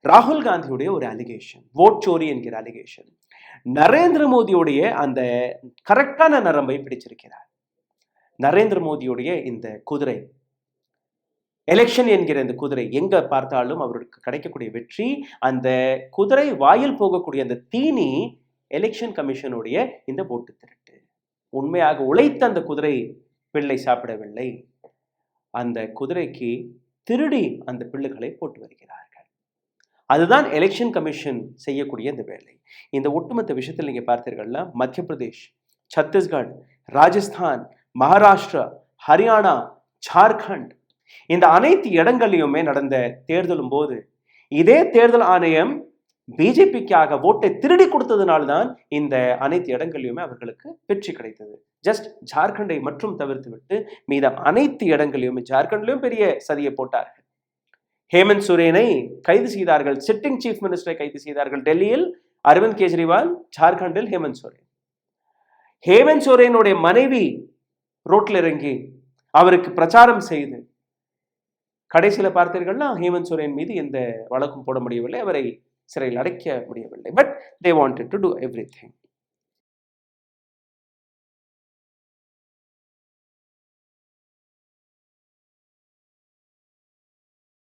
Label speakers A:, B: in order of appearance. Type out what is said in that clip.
A: ராகுல் காந்தியுடைய ஒரு அலிகேஷன், ஓட் சோரி என்கிற அலிகேஷன். நரேந்திர மோடியுடைய அந்த கரெக்டான நரம்பை பிடிச்சிருக்கிறார். நரேந்திர மோடியுடைய இந்த குதிரை, எலெக்ஷன் என்கிற இந்த குதிரை எங்க பார்த்தாலும் அவருக்கு கிடைக்கக்கூடிய வெற்றி, அந்த குதிரை வாயில் போகக்கூடிய அந்த தீனி எலெக்ஷன் கமிஷனுடைய இந்த ஓட்டு திருட்டு. உண்மையாக உழைத்த அந்த குதிரை பிள்ளை சாப்பிடவில்லை, அந்த குதிரைக்கு திருடி அந்த பிள்ளைகளை போட்டு வருகிறார்கள். அதுதான் எலெக்ஷன் கமிஷன் செய்யக்கூடிய இந்த வேலை. இந்த ஒட்டுமொத்த விஷயத்தில் நீங்க பார்த்தீர்கள்னா மத்திய பிரதேஷ், சத்தீஸ்கர், ராஜஸ்தான், மகாராஷ்டிரா, ஹரியானா, ஜார்க்கண்ட், இந்த அனைத்து இடங்களிலுமே நடந்த தேர்தலும் போது இதே தேர்தல் ஆணையம் பிஜேபிக்காக ஓட்டை திருடி கொடுத்ததுனால்தான் இந்த அனைத்து இடங்களிலுமே அவர்களுக்கு வெற்றி கிடைத்தது. ஜஸ்ட் ஜார்க்கண்டை மட்டும் தவிர்த்து விட்டு மீதம் அனைத்து இடங்களிலுமே ஜார்க்கண்ட்லயும் பெரிய சதியை போட்டார்கள். ஹேமந்த் சோரேனை கைது செய்தார்கள், சிட்டிங் சீஃப் மினிஸ்டரை கைது செய்தார்கள். டெல்லியில் அரவிந்த் கெஜ்ரிவால், ஜார்க்கண்டில் ஹேமந்த் சோரேன். ஹேமந்த் சோரேனுடைய மனைவி ரோட்டில் இறங்கி அவருக்கு பிரச்சாரம் செய்து கடைசியில் பார்த்தீர்கள்னா ஹேமந்த் சோரேன் மீது எந்த வழக்கும் போட முடியவில்லை, அவரை சிறையில் அடைக்க முடியவில்லை. But they wanted to do everything.